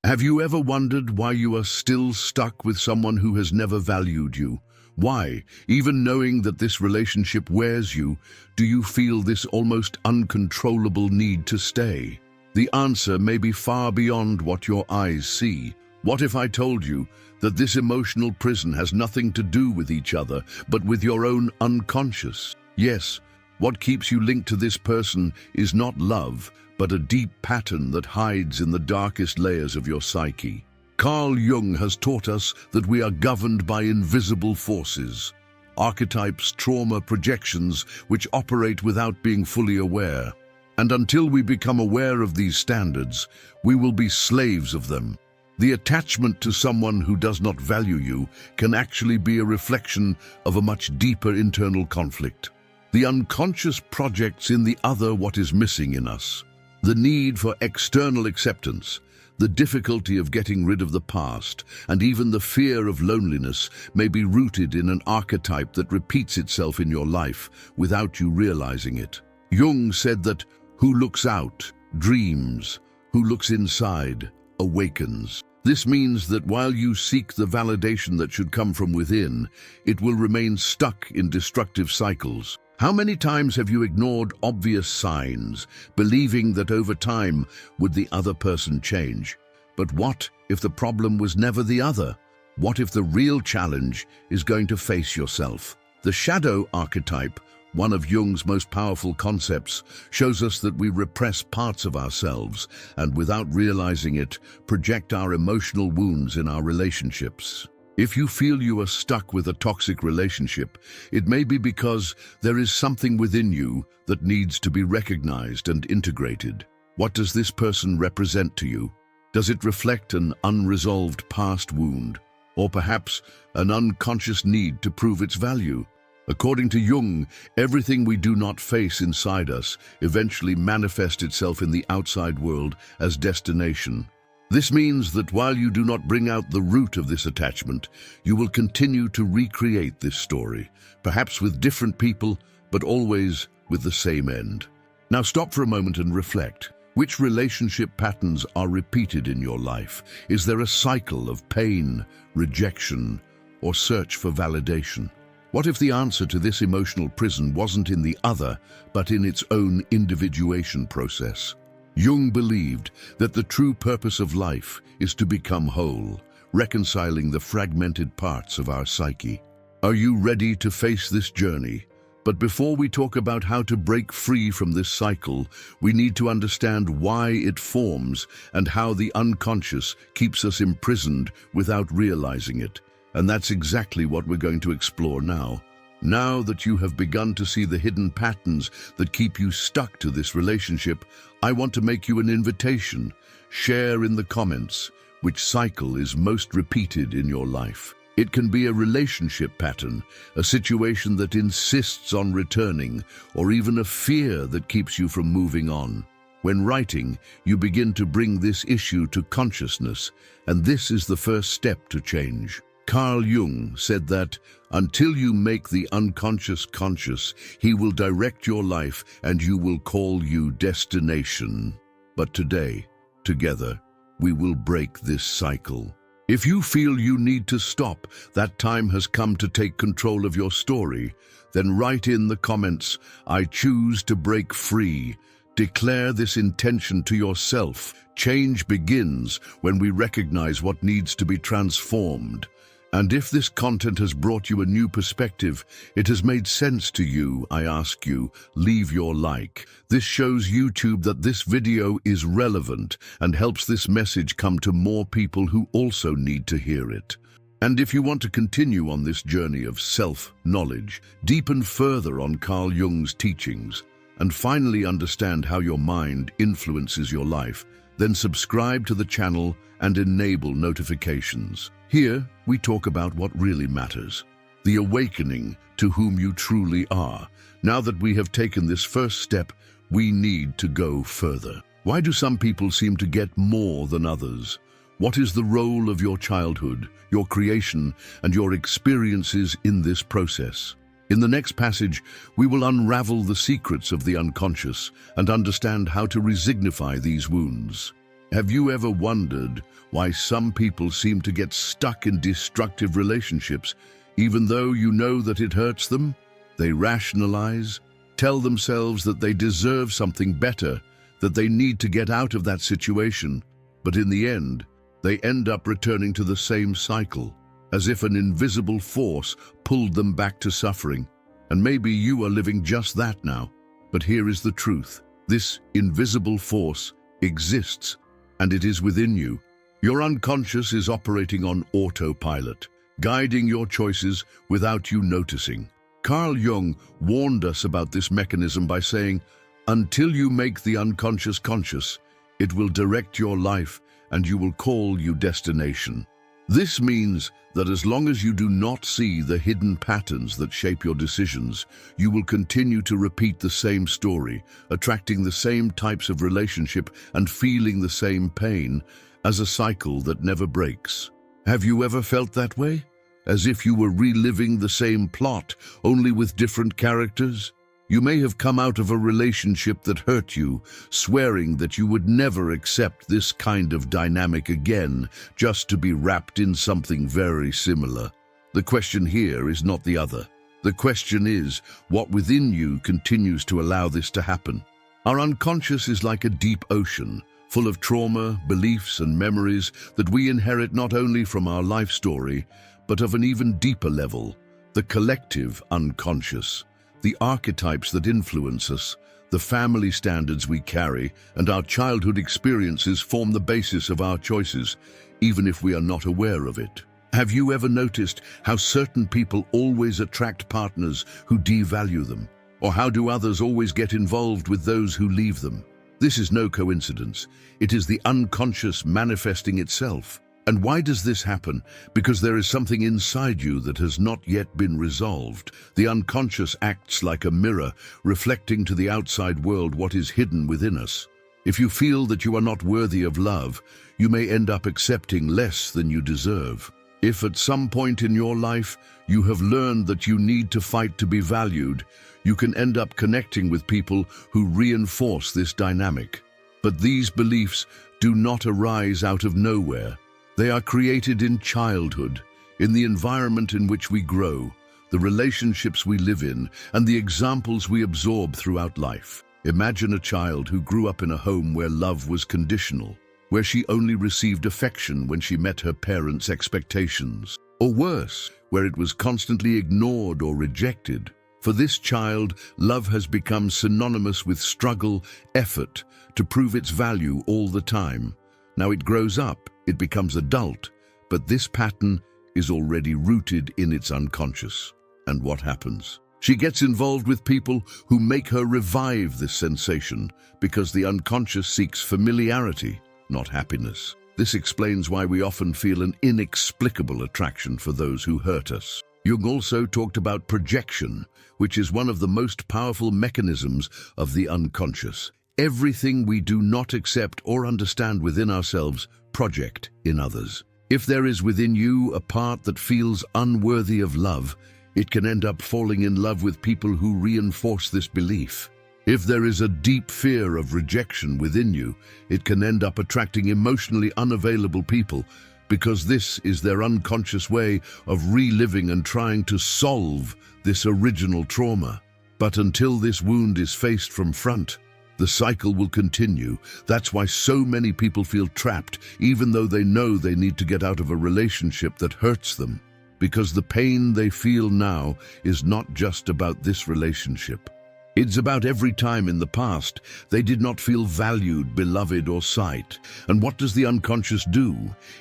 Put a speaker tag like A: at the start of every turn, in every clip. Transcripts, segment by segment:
A: Have you ever wondered why you are still stuck with someone who has never valued you? Why, even knowing that this relationship wears you, do you feel this almost uncontrollable need to stay? The answer may be far beyond what your eyes see. What if I told you that this emotional prison has nothing to do with each other, but with your own unconscious? Yes, what keeps you linked to this person is not love, but a deep pattern that hides in the darkest layers of your psyche. Carl Jung has taught us that we are governed by invisible forces, archetypes, trauma, projections, which operate without being fully aware. And until we become aware of these standards, we will be slaves of them. The attachment to someone who does not value you can actually be a reflection of a much deeper internal conflict. The unconscious projects in the other what is missing in us. The need for external acceptance, the difficulty of getting rid of the past, and even the fear of loneliness may be rooted in an archetype that repeats itself in your life without you realizing it. Jung said that who looks out dreams, who looks inside awakens. This means that while you seek the validation that should come from within, it will remain stuck in destructive cycles. How many times have you ignored obvious signs, believing that over time would the other person change? But what if the problem was never the other? What if the real challenge is going to face yourself? The shadow archetype, one of Jung's most powerful concepts, shows us that we repress parts of ourselves and, without realizing it, project our emotional wounds in our relationships. If you feel you are stuck with a toxic relationship, it may be because there is something within you that needs to be recognized and integrated. What does this person represent to you? Does it reflect an unresolved past wound, or perhaps an unconscious need to prove its value? According to Jung, everything we do not face inside us eventually manifests itself in the outside world as destination. This means that while you do not bring out the root of this attachment, you will continue to recreate this story, perhaps with different people, but always with the same end. Now stop for a moment and reflect. Which relationship patterns are repeated in your life? Is there a cycle of pain, rejection, or search for validation? What if the answer to this emotional prison wasn't in the other, but in its own individuation process? Jung believed that the true purpose of life is to become whole, reconciling the fragmented parts of our psyche. Are you ready to face this journey? But before we talk about how to break free from this cycle, we need to understand why it forms and how the unconscious keeps us imprisoned without realizing it. And that's exactly what we're going to explore now. Now that you have begun to see the hidden patterns that keep you stuck to this relationship, I want to make you an invitation. Share in the comments which cycle is most repeated in your life. It can be a relationship pattern, a situation that insists on returning, or even a fear that keeps you from moving on. When writing, you begin to bring this issue to consciousness, and this is the first step to change. Carl Jung said that, until you make the unconscious conscious, he will direct your life and you will call you destination. But today, together, we will break this cycle. If you feel you need to stop, that time has come to take control of your story, then write in the comments, "I choose to break free." Declare this intention to yourself. Change begins when we recognize what needs to be transformed. And if this content has brought you a new perspective, it has made sense to you, I ask you, leave your like. This shows YouTube that this video is relevant and helps this message come to more people who also need to hear it. And if you want to continue on this journey of self-knowledge, deepen further on Carl Jung's teachings, and finally understand how your mind influences your life, then subscribe to the channel and enable notifications. Here, we talk about what really matters, the awakening to whom you truly are. Now that we have taken this first step, we need to go further. Why do some people seem to get more than others? What is the role of your childhood, your creation, and your experiences in this process? In the next passage, we will unravel the secrets of the unconscious and understand how to resignify these wounds. Have you ever wondered why some people seem to get stuck in destructive relationships, even though you know that it hurts them? They rationalize, tell themselves that they deserve something better, that they need to get out of that situation, but in the end, they end up returning to the same cycle, as if an invisible force pulled them back to suffering. And maybe you are living just that now. But here is the truth. This invisible force exists, and it is within you. Your unconscious is operating on autopilot, guiding your choices without you noticing. Carl Jung warned us about this mechanism by saying, "Until you make the unconscious conscious, it will direct your life and you will call you destination." This means that as long as you do not see the hidden patterns that shape your decisions, you will continue to repeat the same story, attracting the same types of relationship and feeling the same pain, as a cycle that never breaks. Have you ever felt that way? As if you were reliving the same plot, only with different characters? You may have come out of a relationship that hurt you, swearing that you would never accept this kind of dynamic again, just to be wrapped in something very similar. The question here is not the other. The question is, what within you continues to allow this to happen? Our unconscious is like a deep ocean, full of trauma, beliefs, and memories that we inherit not only from our life story, but of an even deeper level, the collective unconscious. The archetypes that influence us, the family standards we carry, and our childhood experiences form the basis of our choices, even if we are not aware of it. Have you ever noticed how certain people always attract partners who devalue them? Or how do others always get involved with those who leave them? This is no coincidence. It is the unconscious manifesting itself. And why does this happen? Because there is something inside you that has not yet been resolved. The unconscious acts like a mirror, reflecting to the outside world what is hidden within us. If you feel that you are not worthy of love, you may end up accepting less than you deserve. If at some point in your life you have learned that you need to fight to be valued, you can end up connecting with people who reinforce this dynamic. But these beliefs do not arise out of nowhere. They are created in childhood, in the environment in which we grow, the relationships we live in, and the examples we absorb throughout life. Imagine a child who grew up in a home where love was conditional, where she only received affection when she met her parents' expectations. Or worse, where it was constantly ignored or rejected. For this child, love has become synonymous with struggle, effort, to prove its value all the time. Now it grows up, it becomes adult, but this pattern is already rooted in its unconscious. And what happens? She gets involved with people who make her revive this sensation because the unconscious seeks familiarity, not happiness. This explains why we often feel an inexplicable attraction for those who hurt us. Jung also talked about projection, which is one of the most powerful mechanisms of the unconscious. Everything we do not accept or understand within ourselves project in others. If there is within you a part that feels unworthy of love, it can end up falling in love with people who reinforce this belief. If there is a deep fear of rejection within you, it can end up attracting emotionally unavailable people because this is their unconscious way of reliving and trying to solve this original trauma. But until this wound is faced from front, the cycle will continue. That's why so many people feel trapped, even though they know they need to get out of a relationship that hurts them. Because the pain they feel now is not just about this relationship. It's about every time in the past they did not feel valued, beloved, or sight. And what does the unconscious do?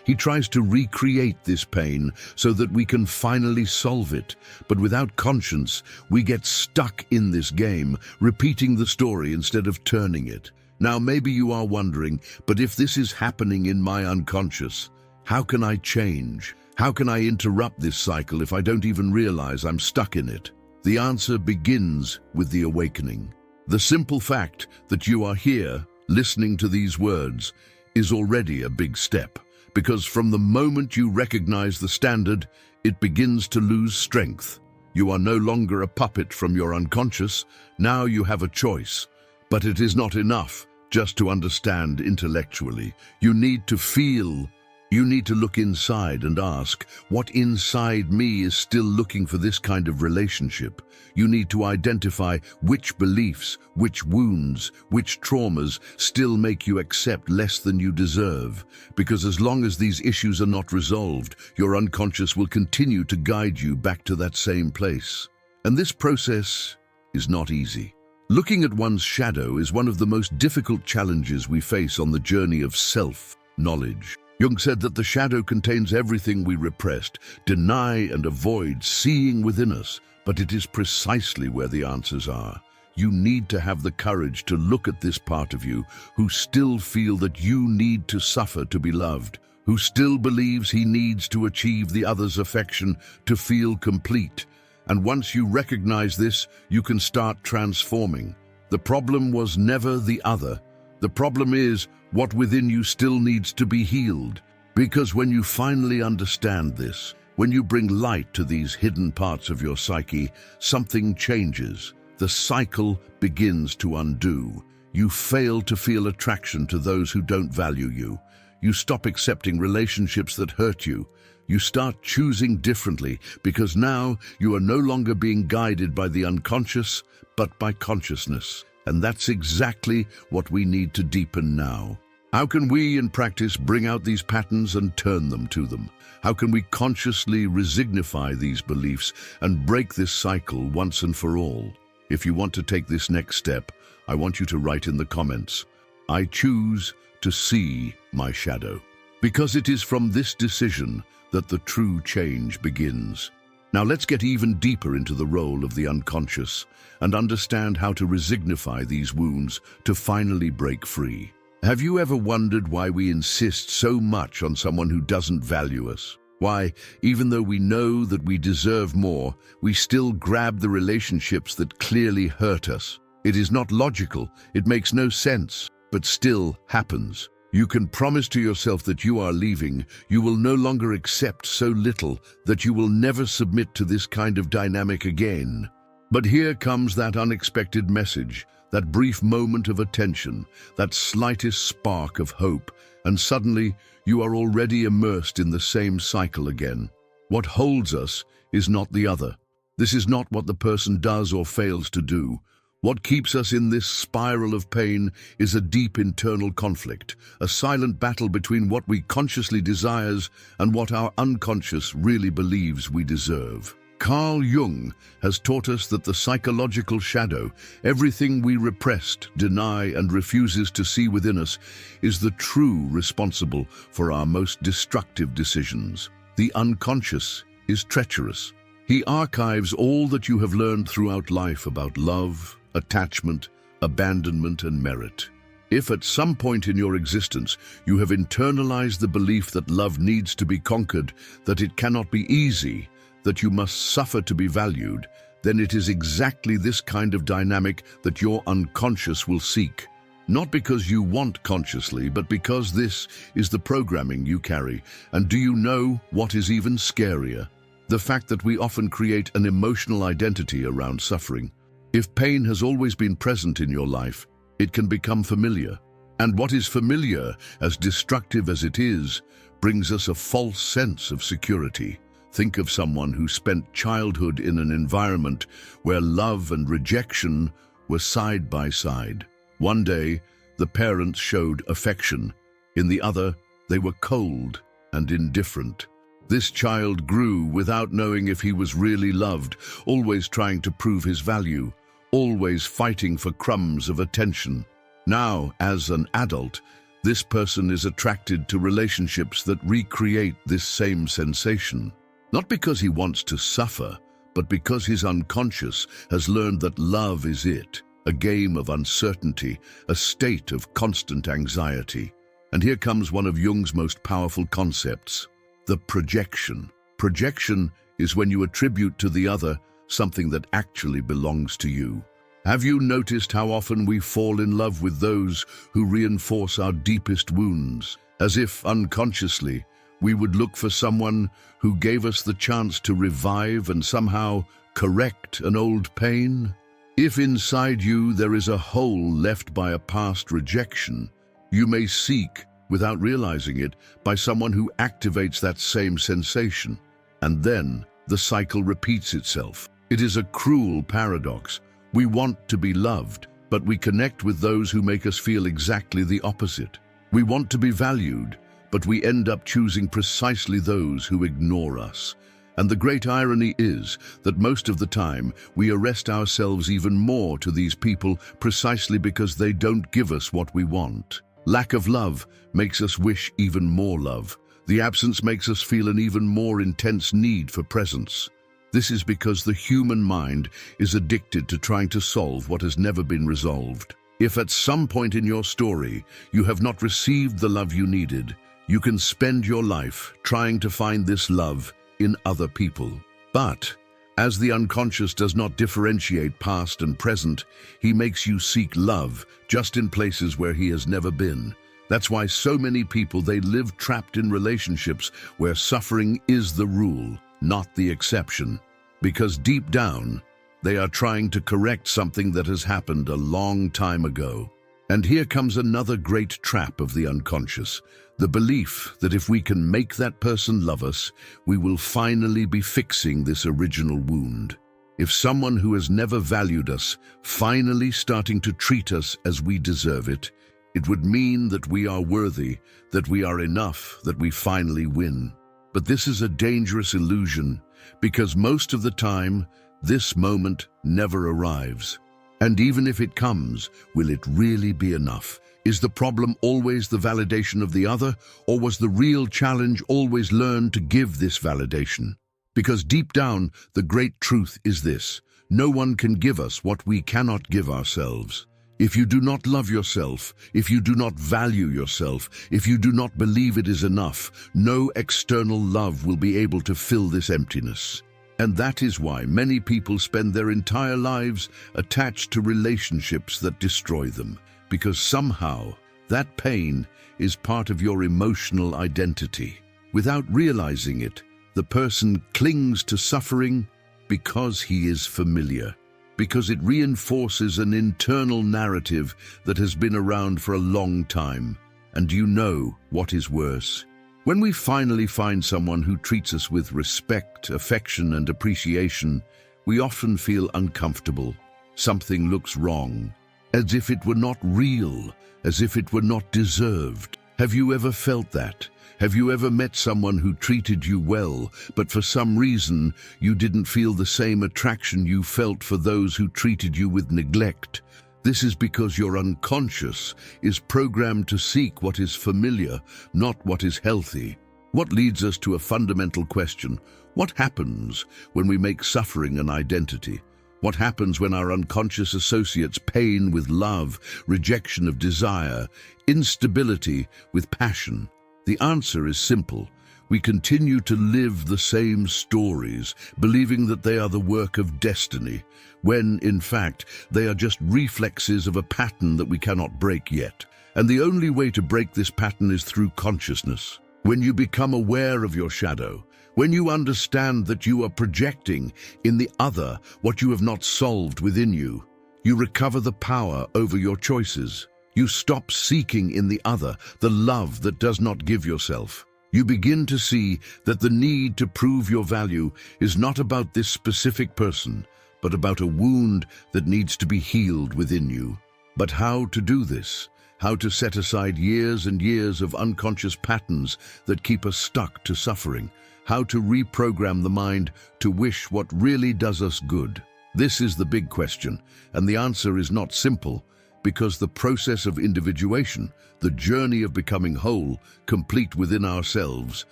A: He tries to recreate this pain so that we can finally solve it. But without conscience, we get stuck in this game, repeating the story instead of turning it. Now, maybe you are wondering, but if this is happening in my unconscious, how can I change? How can I interrupt this cycle if I don't even realize I'm stuck in it? The answer begins with the awakening. The simple fact that you are here, listening to these words, is already a big step, because from the moment you recognize the standard, it begins to lose strength. You are no longer a puppet from your unconscious, now you have a choice. But it is not enough just to understand intellectually. You need to feel. You need to look inside and ask, what inside me is still looking for this kind of relationship? You need to identify which beliefs, which wounds, which traumas still make you accept less than you deserve. Because as long as these issues are not resolved, your unconscious will continue to guide you back to that same place. And this process is not easy. Looking at one's shadow is one of the most difficult challenges we face on the journey of self-knowledge. Jung said that the shadow contains everything we repressed, deny and avoid seeing within us, but it is precisely where the answers are. You need to have the courage to look at this part of you who still feel that you need to suffer to be loved, who still believes he needs to achieve the other's affection to feel complete. And once you recognize this, you can start transforming. The problem was never the other. The problem is what within you still needs to be healed. Because when you finally understand this, when you bring light to these hidden parts of your psyche, something changes. The cycle begins to undo. You fail to feel attraction to those who don't value you. You stop accepting relationships that hurt you. You start choosing differently because now you are no longer being guided by the unconscious, but by consciousness. And that's exactly what we need to deepen now. How can we, in practice, bring out these patterns and turn them to them? How can we consciously resignify these beliefs and break this cycle once and for all? If you want to take this next step, I want you to write in the comments, I choose to see my shadow. Because it is from this decision that the true change begins. Now let's get even deeper into the role of the unconscious and understand how to resignify these wounds to finally break free. Have you ever wondered why we insist so much on someone who doesn't value us? Why, even though we know that we deserve more, we still grab the relationships that clearly hurt us? It is not logical, it makes no sense, but still happens. You can promise to yourself that you are leaving. You will no longer accept so little that you will never submit to this kind of dynamic again. But here comes that unexpected message, that brief moment of attention, that slightest spark of hope, and suddenly you are already immersed in the same cycle again. What holds us is not the other. This is not what the person does or fails to do. What keeps us in this spiral of pain is a deep internal conflict, a silent battle between what we consciously desires and what our unconscious really believes we deserve. Carl Jung has taught us that the psychological shadow, everything we repressed, deny, and refuses to see within us, is the true responsible for our most destructive decisions. The unconscious is treacherous. He archives all that you have learned throughout life about love, attachment, abandonment, and merit. If at some point in your existence you have internalized the belief that love needs to be conquered, that it cannot be easy, that you must suffer to be valued, then it is exactly this kind of dynamic that your unconscious will seek. Not because you want consciously, but because this is the programming you carry. And do you know what is even scarier? The fact that we often create an emotional identity around suffering. If pain has always been present in your life, it can become familiar. And what is familiar, as destructive as it is, brings us a false sense of security. Think of someone who spent childhood in an environment where love and rejection were side by side. One day, the parents showed affection. In the other, they were cold and indifferent. This child grew without knowing if he was really loved, always trying to prove his value, always fighting for crumbs of attention. Now, as an adult, this person is attracted to relationships that recreate this same sensation. Not because he wants to suffer, but because his unconscious has learned that love is it, a game of uncertainty, a state of constant anxiety. And here comes one of Jung's most powerful concepts, the projection. Projection is when you attribute to the other something that actually belongs to you. Have you noticed how often we fall in love with those who reinforce our deepest wounds, as if unconsciously we would look for someone who gave us the chance to revive and somehow correct an old pain? If inside you there is a hole left by a past rejection, you may seek, without realizing it, by someone who activates that same sensation. And then the cycle repeats itself. It is a cruel paradox. We want to be loved, but we connect with those who make us feel exactly the opposite. We want to be valued, but we end up choosing precisely those who ignore us. And the great irony is that most of the time we arrest ourselves even more to these people precisely because they don't give us what we want. Lack of love makes us wish even more love. The absence makes us feel an even more intense need for presence. This is because the human mind is addicted to trying to solve what has never been resolved. If at some point in your story you have not received the love you needed, you can spend your life trying to find this love in other people. But as the unconscious does not differentiate past and present, he makes you seek love just in places where he has never been. That's why so many people, they live trapped in relationships where suffering is the rule, not the exception. Because deep down, they are trying to correct something that has happened a long time ago. And here comes another great trap of the unconscious. The belief that if we can make that person love us, we will finally be fixing this original wound. If someone who has never valued us finally starting to treat us as we deserve it, it would mean that we are worthy, that we are enough, that we finally win. But this is a dangerous illusion, because most of the time, this moment never arrives. And even if it comes, will it really be enough? Is the problem always the validation of the other, or was the real challenge always learn to give this validation? Because deep down, the great truth is this: no one can give us what we cannot give ourselves. If you do not love yourself, if you do not value yourself, if you do not believe it is enough, no external love will be able to fill this emptiness. And that is why many people spend their entire lives attached to relationships that destroy them. Because somehow that pain is part of your emotional identity. Without realizing it, the person clings to suffering because he is familiar, because it reinforces an internal narrative that has been around for a long time. And you know what is worse? When we finally find someone who treats us with respect, affection, and appreciation, we often feel uncomfortable. Something looks wrong, as if it were not real, as if it were not deserved. Have you ever felt that? Have you ever met someone who treated you well, but for some reason you didn't feel the same attraction you felt for those who treated you with neglect? This is because your unconscious is programmed to seek what is familiar, not what is healthy. What leads us to a fundamental question: what happens when we make suffering an identity? What happens when our unconscious associates pain with love, rejection of desire, instability with passion? The answer is simple. We continue to live the same stories, believing that they are the work of destiny, when, in fact, they are just reflexes of a pattern that we cannot break yet. And the only way to break this pattern is through consciousness. When you become aware of your shadow, when you understand that you are projecting in the other what you have not solved within you, you recover the power over your choices. You stop seeking in the other the love that does not give yourself. You begin to see that the need to prove your value is not about this specific person, but about a wound that needs to be healed within you. But how to do this? How to set aside years and years of unconscious patterns that keep us stuck to suffering? How to reprogram the mind to wish what really does us good? This is the big question, and the answer is not simple, because the process of individuation, the journey of becoming whole, complete within ourselves,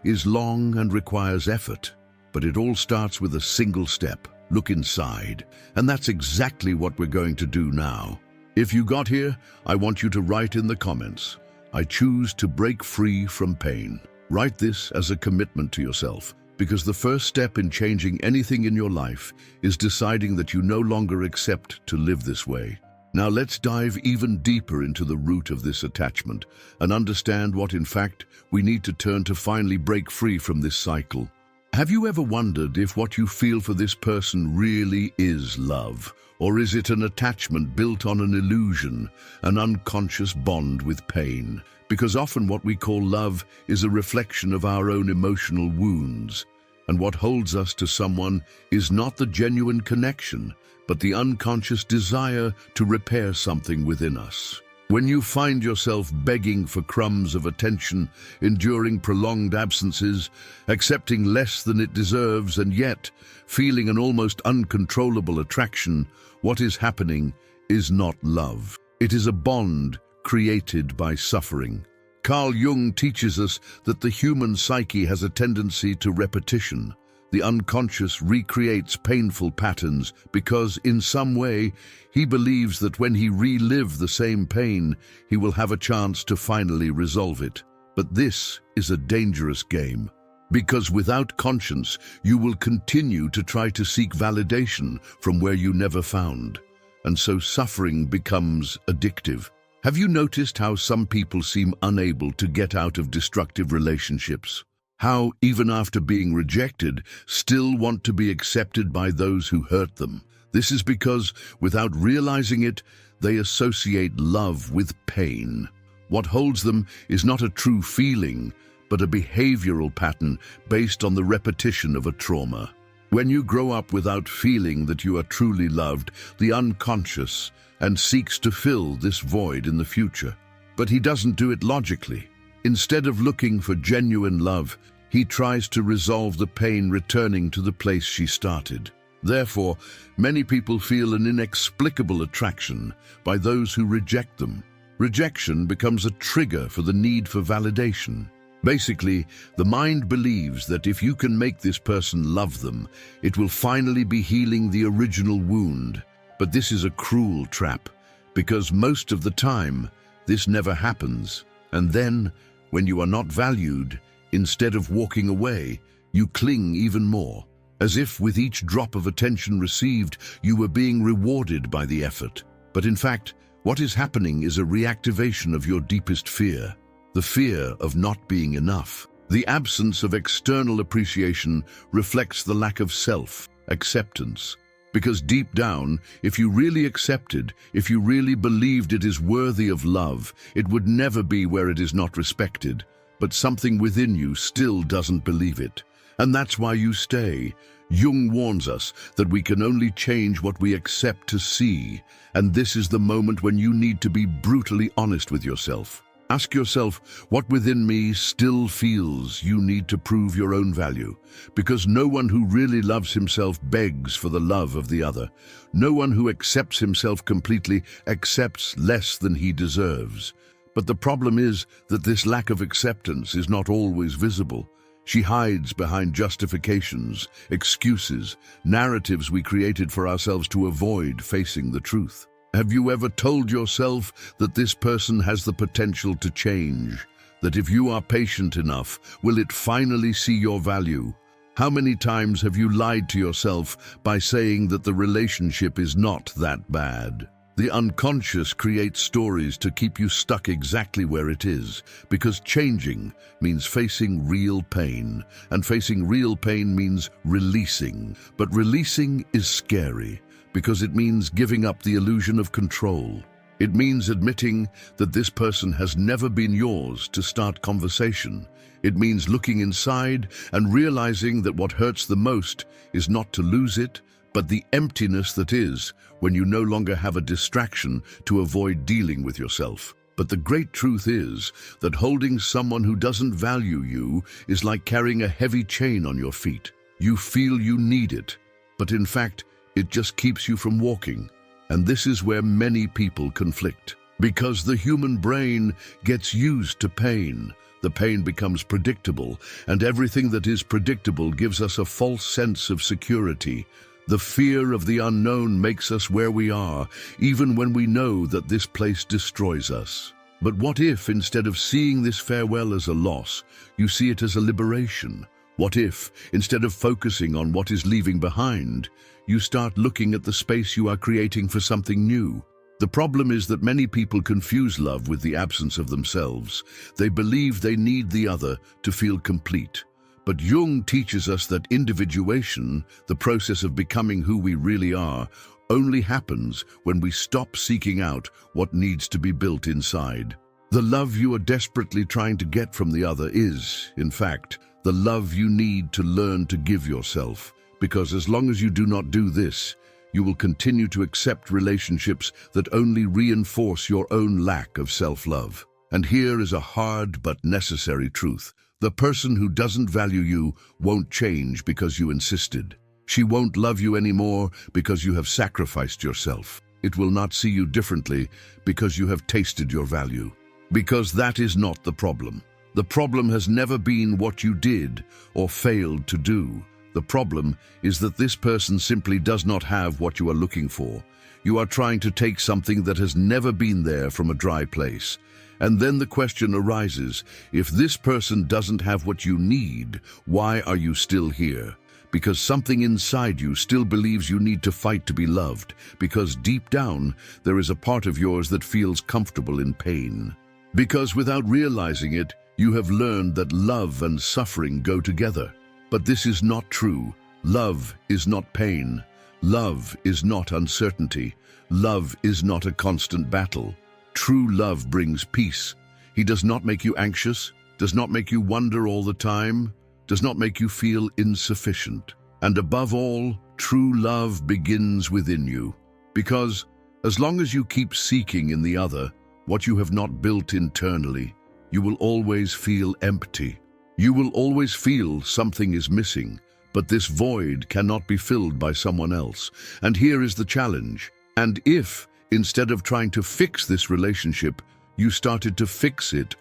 A: is long and requires effort. But it all starts with a single step: look inside. And that's exactly what we're going to do now. If you got here, I want you to write in the comments, "I choose to break free from pain." Write this as a commitment to yourself, because the first step in changing anything in your life is deciding that you no longer accept to live this way. Now let's dive even deeper into the root of this attachment and understand what, in fact, we need to turn to finally break free from this cycle. Have you ever wondered if what you feel for this person really is love? Or is it an attachment built on an illusion, an unconscious bond with pain? Because often what we call love is a reflection of our own emotional wounds. And what holds us to someone is not the genuine connection, but the unconscious desire to repair something within us. When you find yourself begging for crumbs of attention, enduring prolonged absences, accepting less than it deserves, and yet feeling an almost uncontrollable attraction, what is happening is not love. It is a bond created by suffering. Carl Jung teaches us that the human psyche has a tendency to repetition. The unconscious recreates painful patterns because, in some way, he believes that when he relives the same pain, he will have a chance to finally resolve it. But this is a dangerous game, because without conscience, you will continue to try to seek validation from where you never found. And so suffering becomes addictive. Have you noticed how some people seem unable to get out of destructive relationships? How, even after being rejected, still want to be accepted by those who hurt them? This is because, without realizing it, they associate love with pain. What holds them is not a true feeling, but a behavioral pattern based on the repetition of a trauma. When you grow up without feeling that you are truly loved, the unconscious and seeks to fill this void in the future. But he doesn't do it logically. Instead of looking for genuine love, he tries to resolve the pain returning to the place she started. Therefore, many people feel an inexplicable attraction by those who reject them. Rejection becomes a trigger for the need for validation. Basically, the mind believes that if you can make this person love them, it will finally be healing the original wound. But this is a cruel trap, because most of the time, this never happens. And then, when you are not valued, instead of walking away, you cling even more, as if with each drop of attention received, you were being rewarded by the effort. But in fact, what is happening is a reactivation of your deepest fear, the fear of not being enough. The absence of external appreciation reflects the lack of self-acceptance. Because deep down, if you really accepted, if you really believed it is worthy of love, it would never be where it is not respected. But something within you still doesn't believe it. And that's why you stay. Jung warns us that we can only change what we accept to see. And this is the moment when you need to be brutally honest with yourself. Ask yourself, what within me still feels you need to prove your own value? Because no one who really loves himself begs for the love of the other. No one who accepts himself completely accepts less than he deserves. But the problem is that this lack of acceptance is not always visible. She hides behind justifications, excuses, narratives we created for ourselves to avoid facing the truth. Have you ever told yourself that this person has the potential to change? That if you are patient enough, will it finally see your value? How many times have you lied to yourself by saying that the relationship is not that bad? The unconscious creates stories to keep you stuck exactly where it is, because changing means facing real pain, and facing real pain means releasing. But releasing is scary, because it means giving up the illusion of control. It means admitting that this person has never been yours to start conversation. It means looking inside and realizing that what hurts the most is not to lose it, but the emptiness that is when you no longer have a distraction to avoid dealing with yourself. But the great truth is that holding someone who doesn't value you is like carrying a heavy chain on your feet. You feel you need it, but in fact, it just keeps you from walking. And this is where many people conflict. Because the human brain gets used to pain. The pain becomes predictable, and everything that is predictable gives us a false sense of security. The fear of the unknown makes us where we are, even when we know that this place destroys us. But what if, instead of seeing this farewell as a loss, you see it as a liberation? What if, instead of focusing on what is leaving behind, you start looking at the space you are creating for something new? The problem is that many people confuse love with the absence of themselves. They believe they need the other to feel complete. But Jung teaches us that individuation, the process of becoming who we really are, only happens when we stop seeking out what needs to be built inside. The love you are desperately trying to get from the other is, in fact, the love you need to learn to give yourself. Because as long as you do not do this, you will continue to accept relationships that only reinforce your own lack of self-love. And here is a hard but necessary truth. The person who doesn't value you won't change because you insisted. She won't love you anymore because you have sacrificed yourself. It will not see you differently because you have tasted your value. Because that is not the problem. The problem has never been what you did or failed to do. The problem is that this person simply does not have what you are looking for. You are trying to take something that has never been there from a dry place. And then the question arises, if this person doesn't have what you need, why are you still here? Because something inside you still believes you need to fight to be loved, because deep down there is a part of yours that feels comfortable in pain. Because without realizing it, you have learned that love and suffering go together. But this is not true. Love is not pain. Love is not uncertainty. Love is not a constant battle. True love brings peace. He does not make you anxious, does not make you wonder all the time, does not make you feel insufficient. And above all, true love begins within you. Because as long as you keep seeking in the other what you have not built internally, you will always feel empty. You will always feel something is missing, but this void cannot be filled by someone else. And here is the challenge. And if, instead of trying to fix this relationship, you started to fix it,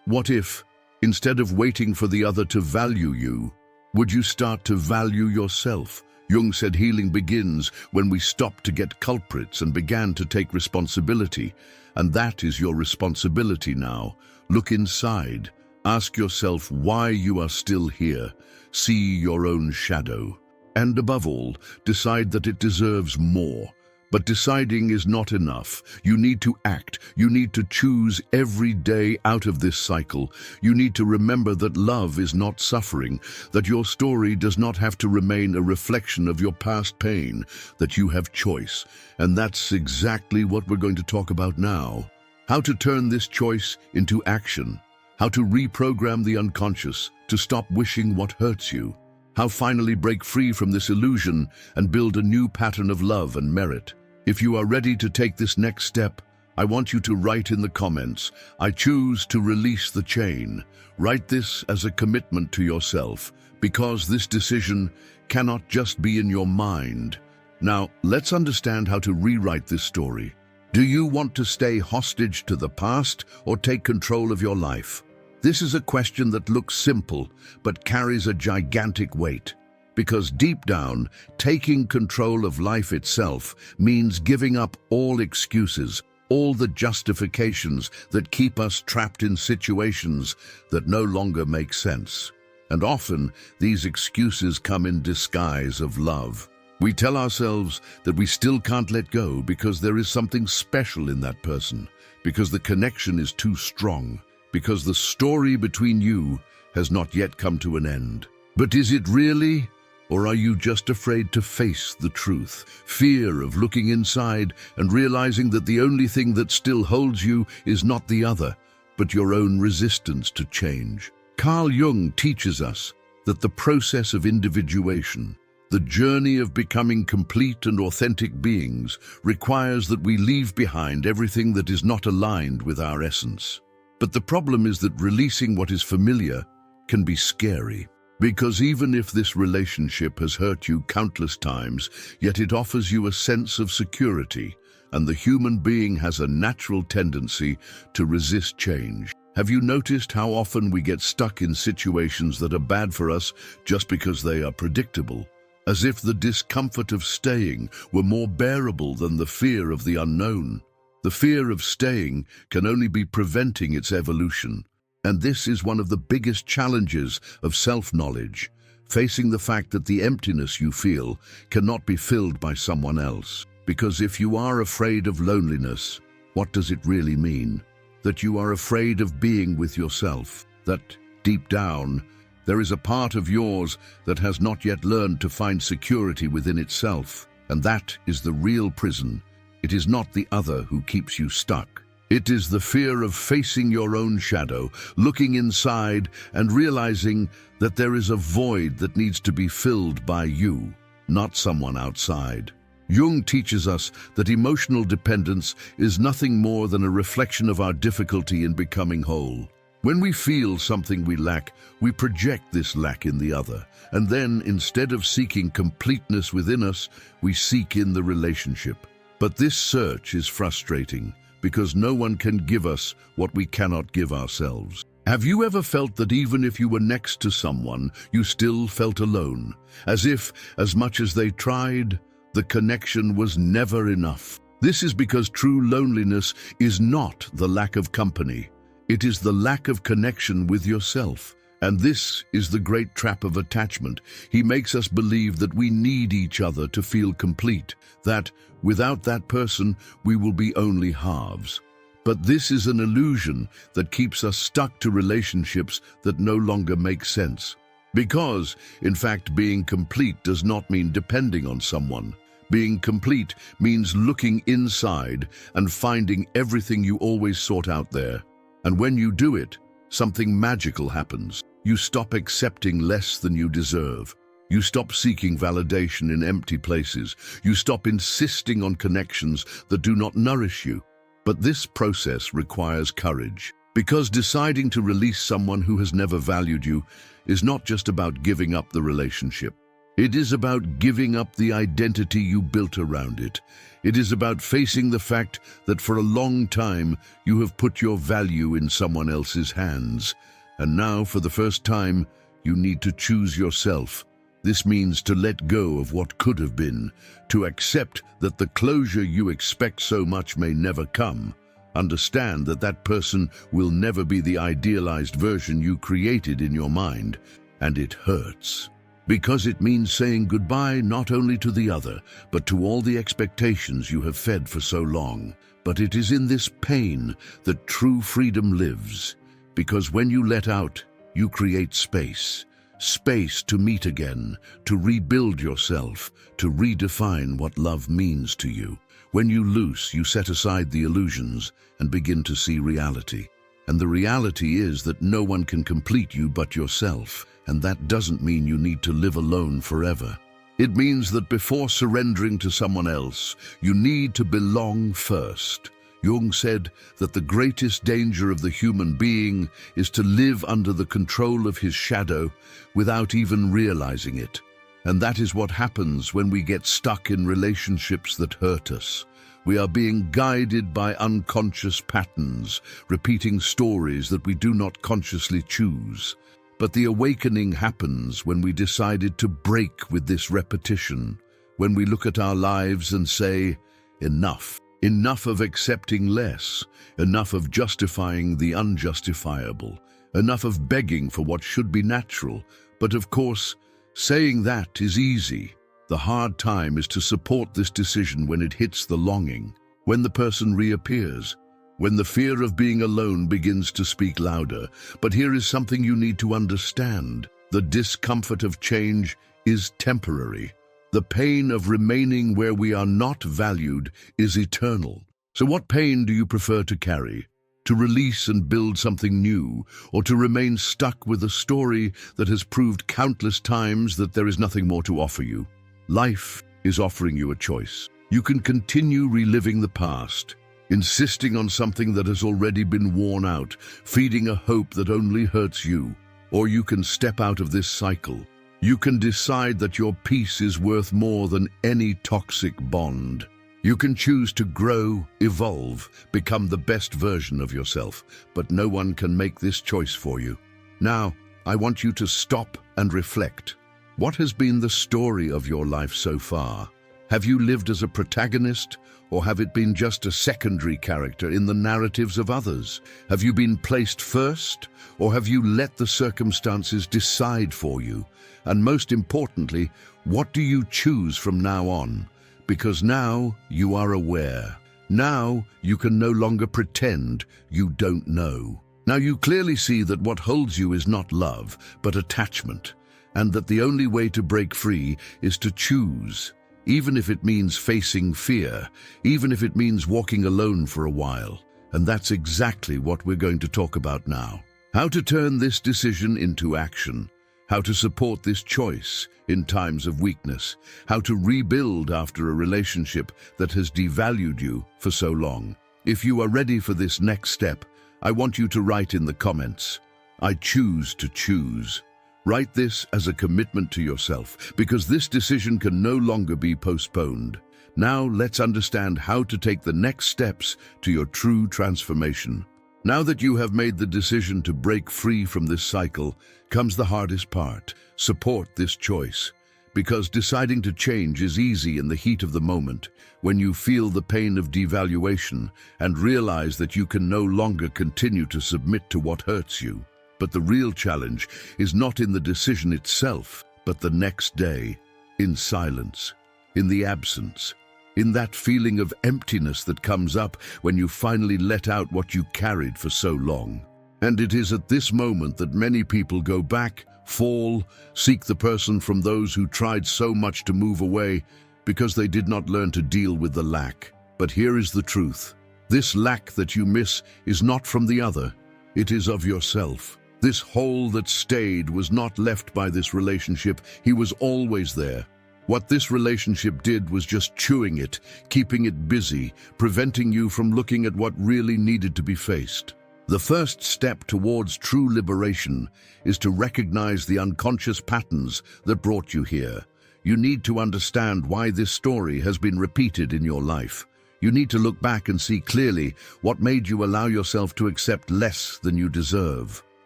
A: what if, instead of waiting for the other to value you, would you start to value yourself? Jung said healing begins when we stop to get culprits and began to take responsibility. And that is your responsibility now. Look inside. Ask yourself why you are still here. See your own shadow. And above all, decide that it deserves more. But deciding is not enough. You need to act. You need to choose every day out of this cycle. You need to remember that love is not suffering, that your story does not have to remain a reflection of your past pain, that you have choice. And that's exactly what we're going to talk about now. How to turn this choice into action. How to reprogram the unconscious to stop wishing what hurts you. How finally break free from this illusion and build a new pattern of love and merit. If you are ready to take this next step, I want you to write in the comments, I choose to release the chain. Write this as a commitment to yourself, because this decision cannot just be in your mind. Now, let's understand how to rewrite this story. Do you want to stay hostage to the past or take control of your life? This is a question that looks simple, but carries a gigantic weight. Because deep down, taking control of life itself means giving up all excuses, all the justifications that keep us trapped in situations that no longer make sense. And often, these excuses come in disguise of love. We tell ourselves that we still can't let go because there is something special in that person, because the connection is too strong, because the story between you has not yet come to an end. But is it really? Or are you just afraid to face the truth? Fear of looking inside and realizing that the only thing that still holds you is not the other, but your own resistance to change. Carl Jung teaches us that the process of individuation, the journey of becoming complete and authentic beings, requires that we leave behind everything that is not aligned with our essence. But the problem is that releasing what is familiar can be scary. Because even if this relationship has hurt you countless times, yet it offers you a sense of security, and the human being has a natural tendency to resist change. Have you noticed how often we get stuck in situations that are bad for us just because they are predictable? As if the discomfort of staying were more bearable than the fear of the unknown. The fear of staying can only be preventing its evolution. And this is one of the biggest challenges of self-knowledge, facing the fact that the emptiness you feel cannot be filled by someone else. Because if you are afraid of loneliness, what does it really mean? That you are afraid of being with yourself, that deep down, There is a part of yours that has not yet learned to find security within itself, and that is the real prison. It is not the other who keeps you stuck. It is the fear of facing your own shadow, looking inside and realizing that there is a void that needs to be filled by you, not someone outside. Jung teaches us that emotional dependence is nothing more than a reflection of our difficulty in becoming whole. When we feel something we lack, we project this lack in the other, and then, instead of seeking completeness within us, we seek in the relationship. But this search is frustrating, because no one can give us what we cannot give ourselves. Have you ever felt that even if you were next to someone, you still felt alone? As if, as much as they tried, the connection was never enough. This is because true loneliness is not the lack of company. It is the lack of connection with yourself. And this is the great trap of attachment. He makes us believe that we need each other to feel complete, that without that person, we will be only halves. But this is an illusion that keeps us stuck to relationships that no longer make sense. Because, in fact, being complete does not mean depending on someone. Being complete means looking inside and finding everything you always sought out there. And when you do it, something magical happens. You stop accepting less than you deserve. You stop seeking validation in empty places. You stop insisting on connections that do not nourish you. But this process requires courage, because deciding to release someone who has never valued you is not just about giving up the relationship. It is about giving up the identity you built around it. It is about facing the fact that for a long time you have put your value in someone else's hands. And now, for the first time, you need to choose yourself. This means to let go of what could have been, to accept that the closure you expect so much may never come. Understand that that person will never be the idealized version you created in your mind, and it hurts. Because it means saying goodbye not only to the other, but to all the expectations you have fed for so long. But it is in this pain that true freedom lives. Because when you let out, you create space. Space to meet again, to rebuild yourself, to redefine what love means to you. When you loose, you set aside the illusions and begin to see reality. And the reality is that no one can complete you but yourself. And that doesn't mean you need to live alone forever. It means that before surrendering to someone else, you need to belong first. Jung said that the greatest danger of the human being is to live under the control of his shadow without even realizing it. And that is what happens when we get stuck in relationships that hurt us. We are being guided by unconscious patterns, repeating stories that we do not consciously choose. But the awakening happens when we decided to break with this repetition, when we look at our lives and say, enough. Enough of accepting less, enough of justifying the unjustifiable, enough of begging for what should be natural. But of course, saying that is easy. The hard time is to support this decision when it hits the longing, when the person reappears, when the fear of being alone begins to speak louder. But here is something you need to understand. The discomfort of change is temporary. The pain of remaining where we are not valued is eternal. So what pain do you prefer to carry? To release and build something new, or to remain stuck with a story that has proved countless times that there is nothing more to offer you? Life is offering you a choice. You can continue reliving the past, insisting on something that has already been worn out, feeding a hope that only hurts you. Or you can step out of this cycle. You can decide that your peace is worth more than any toxic bond. You can choose to grow, evolve, become the best version of yourself, but no one can make this choice for you. Now, I want you to stop and reflect. What has been the story of your life so far? Have you lived as a protagonist, or have it been just a secondary character in the narratives of others? Have you been placed first, or have you let the circumstances decide for you? And most importantly, what do you choose from now on? Because now you are aware. Now you can no longer pretend you don't know. Now you clearly see that what holds you is not love, but attachment, and that the only way to break free is to choose, even if it means facing fear, even if it means walking alone for a while. And that's exactly what we're going to talk about now. How to turn this decision into action, how to support this choice in times of weakness, how to rebuild after a relationship that has devalued you for so long. If you are ready for this next step, I want you to write in the comments, "I choose to choose." Write this as a commitment to yourself, because this decision can no longer be postponed. Now let's understand how to take the next steps to your true transformation. Now that you have made the decision to break free from this cycle, comes the hardest part. Support this choice. Because deciding to change is easy in the heat of the moment, when you feel the pain of devaluation and realize that you can no longer continue to submit to what hurts you. But the real challenge is not in the decision itself, but the next day, in silence, in the absence, in that feeling of emptiness that comes up when you finally let out what you carried for so long. And it is at this moment that many people go back, fall, seek the person from those who tried so much to move away because they did not learn to deal with the lack. But here is the truth. This lack that you miss is not from the other. It is of yourself. This hole that stayed was not left by this relationship. He was always there. What this relationship did was just chewing it, keeping it busy, preventing you from looking at what really needed to be faced. The first step towards true liberation is to recognize the unconscious patterns that brought you here. You need to understand why this story has been repeated in your life. You need to look back and see clearly what made you allow yourself to accept less than you deserve.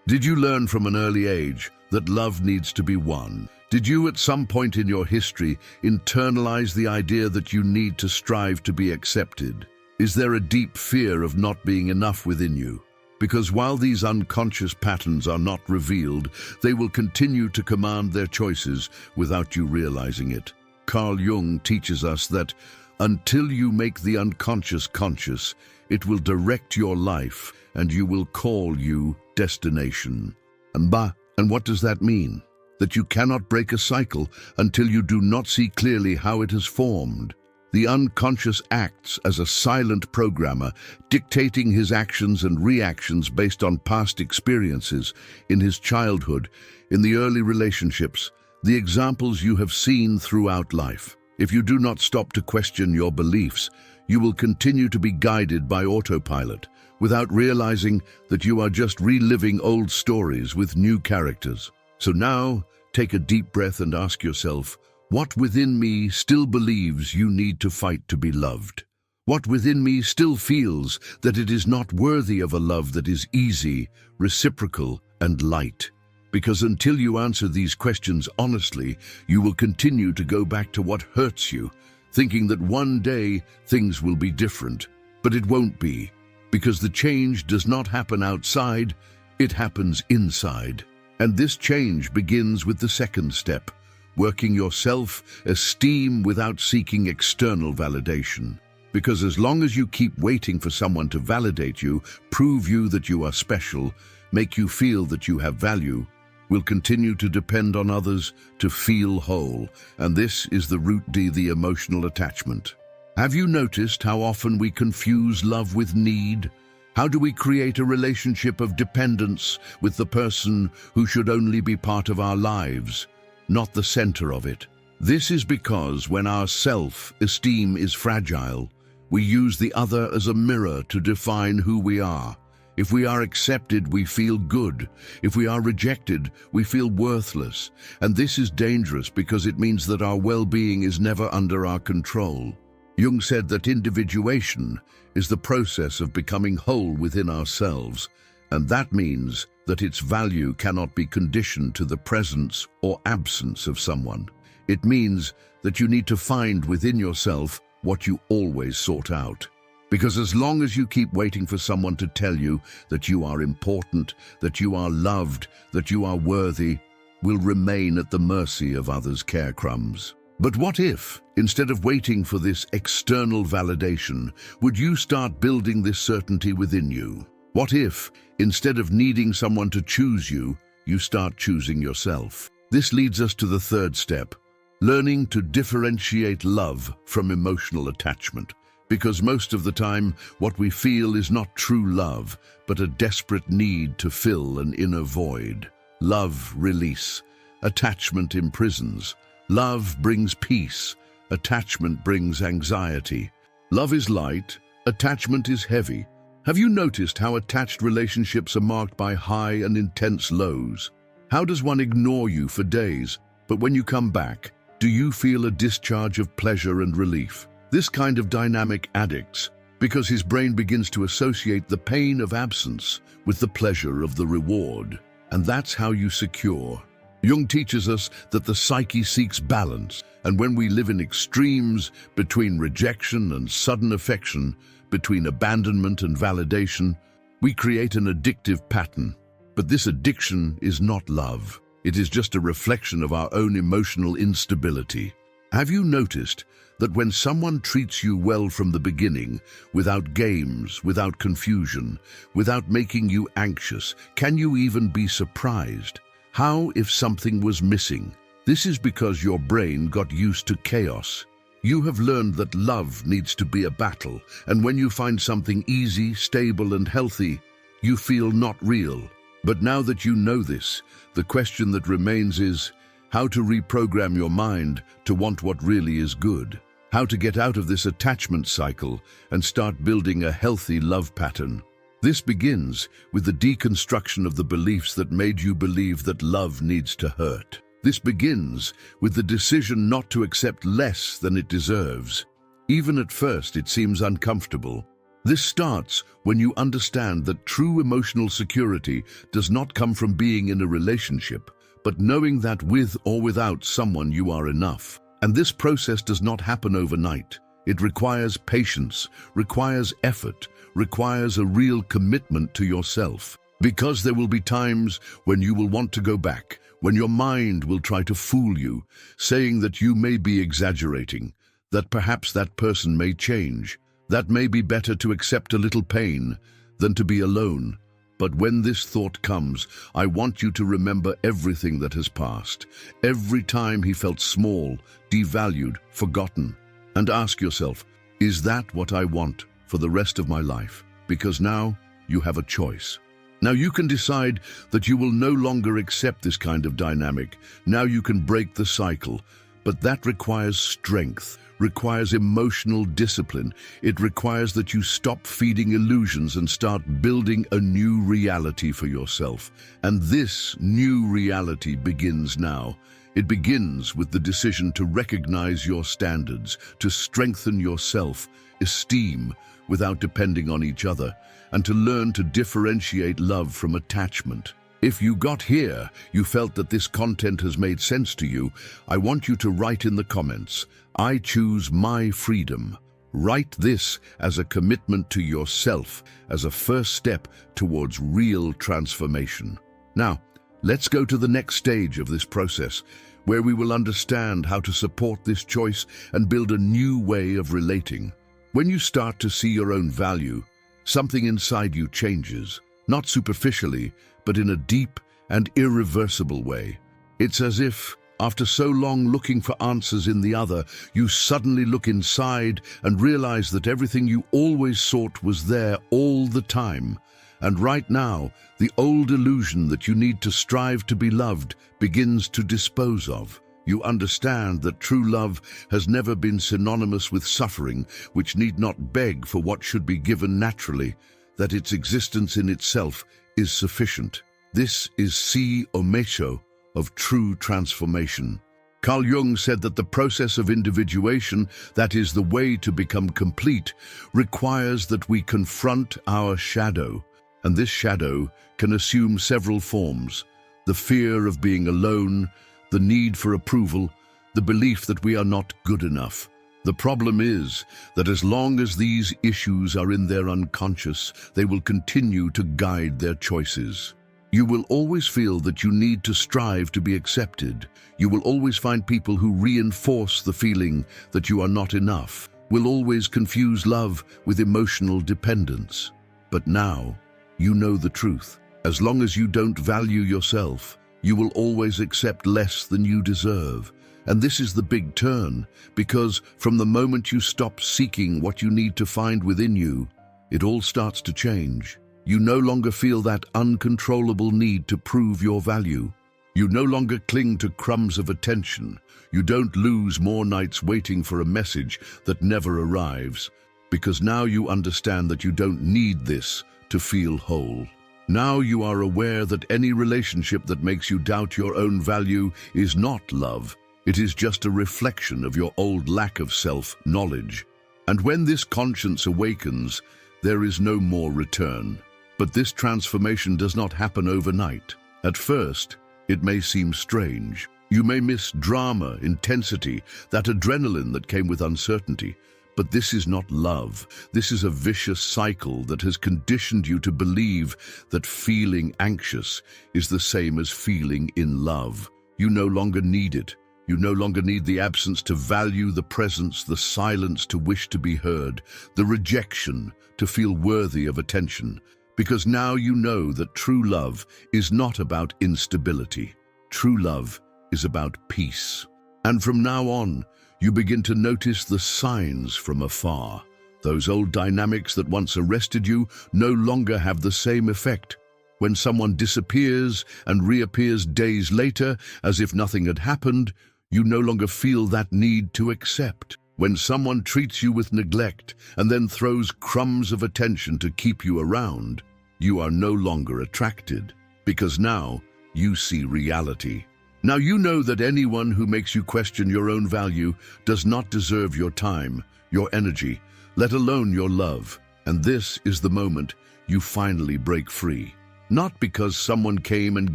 A: Did you learn from an early age that love needs to be won? Did you at some point in your history internalize the idea that you need to strive to be accepted? Is there a deep fear of not being enough within you? Because while these unconscious patterns are not revealed, they will continue to command their choices without you realizing it. Carl Jung teaches us that until you make the unconscious conscious, it will direct your life and you will call you destination. And what does that mean? That you cannot break a cycle until you do not see clearly how it has formed. The unconscious acts as a silent programmer, dictating his actions and reactions based on past experiences in his childhood, in the early relationships, the examples you have seen throughout life. If you do not stop to question your beliefs, you will continue to be guided by autopilot, without realizing that you are just reliving old stories with new characters. So now, take a deep breath and ask yourself, what within me still believes you need to fight to be loved? What within me still feels that it is not worthy of a love that is easy, reciprocal, and light? Because until you answer these questions honestly, you will continue to go back to what hurts you, thinking that one day things will be different. But it won't be, because the change does not happen outside, it happens inside. And this change begins with the second step, working your self-esteem without seeking external validation. Because as long as you keep waiting for someone to validate you, prove you that you are special, make you feel that you have value, will continue to depend on others to feel whole. And this is the root D, the emotional attachment. Have you noticed how often we confuse love with need? How do we create a relationship of dependence with the person who should only be part of our lives, not the center of it? This is because when our self-esteem is fragile, we use the other as a mirror to define who we are. If we are accepted, we feel good. If we are rejected, we feel worthless. And this is dangerous because it means that our well-being is never under our control. Jung said that individuation is the process of becoming whole within ourselves, and that means that its value cannot be conditioned to the presence or absence of someone. It means that you need to find within yourself what you always sought out. Because as long as you keep waiting for someone to tell you that you are important, that you are loved, that you are worthy, will remain at the mercy of others' carecrumbs. But what if, instead of waiting for this external validation, would you start building this certainty within you? What if, instead of needing someone to choose you, you start choosing yourself? This leads us to the third step, learning to differentiate love from emotional attachment. Because most of the time, what we feel is not true love, but a desperate need to fill an inner void. Love release. Attachment imprisons. Love brings peace. Attachment brings anxiety. Love is light. Attachment is heavy. Have you noticed how attached relationships are marked by high and intense lows? How does one ignore you for days, but when you come back, do you feel a discharge of pleasure and relief? This kind of dynamic addicts, because his brain begins to associate the pain of absence with the pleasure of the reward. And that's how you secure. Jung teaches us that the psyche seeks balance, and when we live in extremes between rejection and sudden affection, between abandonment and validation, we create an addictive pattern. But this addiction is not love. It is just a reflection of our own emotional instability. Have you noticed that when someone treats you well from the beginning, without games, without confusion, without making you anxious, can you even be surprised? How if something was missing? This is because your brain got used to chaos. You have learned that love needs to be a battle, and when you find something easy, stable, and healthy, you feel not real. But now that you know this, the question that remains is how to reprogram your mind to want what really is good. How to get out of this attachment cycle and start building a healthy love pattern. This begins with the deconstruction of the beliefs that made you believe that love needs to hurt. This begins with the decision not to accept less than it deserves. Even at first, it seems uncomfortable. This starts when you understand that true emotional security does not come from being in a relationship, but knowing that with or without someone you are enough. And this process does not happen overnight. It requires patience, requires effort, requires a real commitment to yourself. Because there will be times when you will want to go back, when your mind will try to fool you, saying that you may be exaggerating, that perhaps that person may change, that may be better to accept a little pain than to be alone. But when this thought comes, I want you to remember everything that has passed, every time he felt small, devalued, forgotten, and ask yourself, is that what I want for the rest of my life? Because now you have a choice. Now you can decide that you will no longer accept this kind of dynamic. Now you can break the cycle, but that requires strength, requires emotional discipline. It requires that you stop feeding illusions and start building a new reality for yourself. And this new reality begins now. It begins with the decision to recognize your standards, to strengthen your self-esteem without depending on each other, and to learn to differentiate love from attachment. If you got here, you felt that this content has made sense to you, I want you to write in the comments, I choose my freedom. Write this as a commitment to yourself, as a first step towards real transformation. Now, let's go to the next stage of this process, where we will understand how to support this choice and build a new way of relating. When you start to see your own value, something inside you changes, not superficially, but in a deep and irreversible way. It's as if, after so long looking for answers in the other, you suddenly look inside and realize that everything you always sought was there all the time. And right now, the old illusion that you need to strive to be loved begins to dispose of. You understand that true love has never been synonymous with suffering, which need not beg for what should be given naturally, that its existence in itself is sufficient. This is omesho of true transformation. Carl Jung said that the process of individuation, that is the way to become complete, requires that we confront our shadow. And this shadow can assume several forms: the fear of being alone, the need for approval, the belief that we are not good enough. The problem is that as long as these issues are in their unconscious, they will continue to guide their choices. You will always feel that you need to strive to be accepted. You will always find people who reinforce the feeling that you are not enough, will always confuse love with emotional dependence. But now, you know the truth. As long as you don't value yourself, you will always accept less than you deserve. And this is the big turn, because from the moment you stop seeking what you need to find within you, it all starts to change. You no longer feel that uncontrollable need to prove your value. You no longer cling to crumbs of attention. You don't lose more nights waiting for a message that never arrives, because now you understand that you don't need this to feel whole. Now you are aware that any relationship that makes you doubt your own value is not love. It is just a reflection of your old lack of self-knowledge. And when this conscience awakens, there is no more return. But this transformation does not happen overnight. At first, it may seem strange. You may miss drama, intensity, that adrenaline that came with uncertainty. But this is not love. This is a vicious cycle that has conditioned you to believe that feeling anxious is the same as feeling in love. You no longer need it. You no longer need the absence to value the presence, the silence to wish to be heard, the rejection to feel worthy of attention. Because now you know that true love is not about instability. True love is about peace. And from now on, you begin to notice the signs from afar. Those old dynamics that once arrested you no longer have the same effect. When someone disappears and reappears days later as if nothing had happened, you no longer feel that need to accept. When someone treats you with neglect and then throws crumbs of attention to keep you around, you are no longer attracted, because now you see reality. Now you know that anyone who makes you question your own value does not deserve your time, your energy, let alone your love. And this is the moment you finally break free. Not because someone came and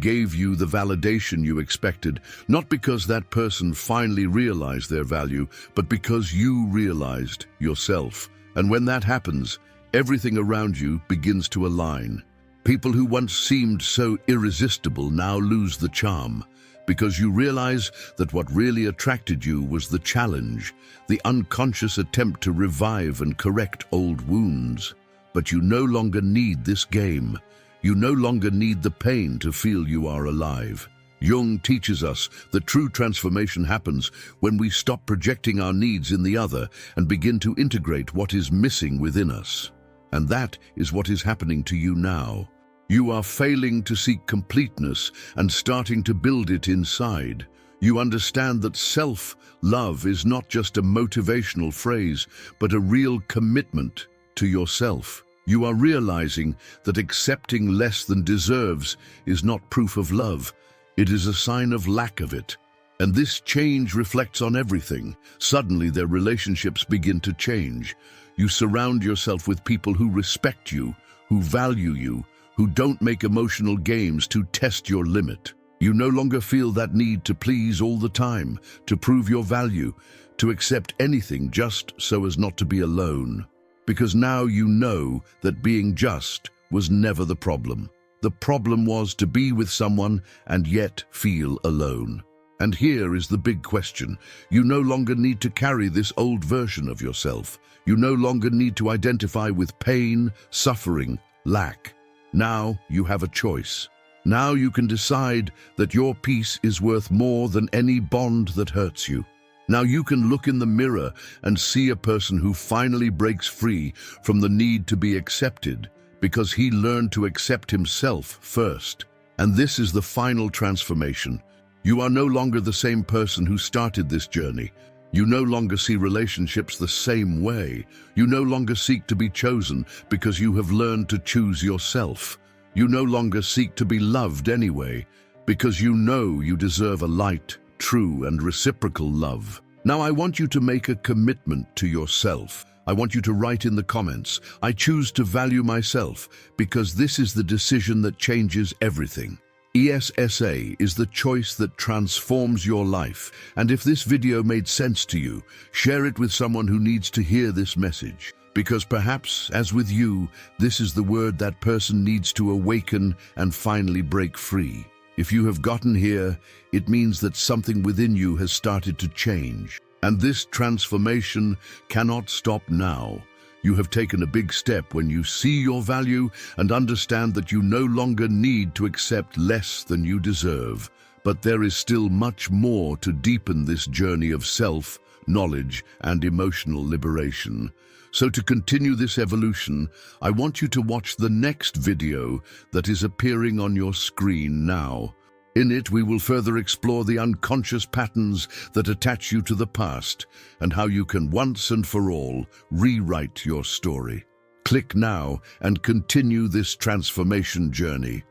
A: gave you the validation you expected, not because that person finally realized their value, but because you realized yourself. And when that happens, everything around you begins to align. People who once seemed so irresistible now lose the charm, because you realize that what really attracted you was the challenge, the unconscious attempt to revive and correct old wounds. But you no longer need this game. You no longer need the pain to feel you are alive. Jung teaches us that true transformation happens when we stop projecting our needs in the other and begin to integrate what is missing within us. And that is what is happening to you now. You are failing to seek completeness and starting to build it inside. You understand that self-love is not just a motivational phrase, but a real commitment to yourself. You are realizing that accepting less than deserves is not proof of love. It is a sign of lack of it. And this change reflects on everything. Suddenly their relationships begin to change. You surround yourself with people who respect you, who value you, who don't make emotional games to test your limit. You no longer feel that need to please all the time, to prove your value, to accept anything just so as not to be alone. Because now you know that being just was never the problem. The problem was to be with someone and yet feel alone. And here is the big question. You no longer need to carry this old version of yourself. You no longer need to identify with pain, suffering, lack. Now you have a choice. Now you can decide that your peace is worth more than any bond that hurts you. Now you can look in the mirror and see a person who finally breaks free from the need to be accepted because he learned to accept himself first. And this is the final transformation. You are no longer the same person who started this journey. You no longer see relationships the same way. You no longer seek to be chosen because you have learned to choose yourself. You no longer seek to be loved anyway because you know you deserve a light, true and reciprocal love. Now I want you to make a commitment to yourself. I want you to write in the comments, I choose to value myself because this is the decision that changes everything. ESSA is the choice that transforms your life. And if this video made sense to you, share it with someone who needs to hear this message. Because perhaps, as with you, this is the word that person needs to awaken and finally break free. If you have gotten here, it means that something within you has started to change. And this transformation cannot stop now. You have taken a big step when you see your value and understand that you no longer need to accept less than you deserve. But there is still much more to deepen this journey of self, knowledge, and emotional liberation. So to continue this evolution, I want you to watch the next video that is appearing on your screen now. In it, we will further explore the unconscious patterns that attach you to the past and how you can once and for all rewrite your story. Click now and continue this transformation journey.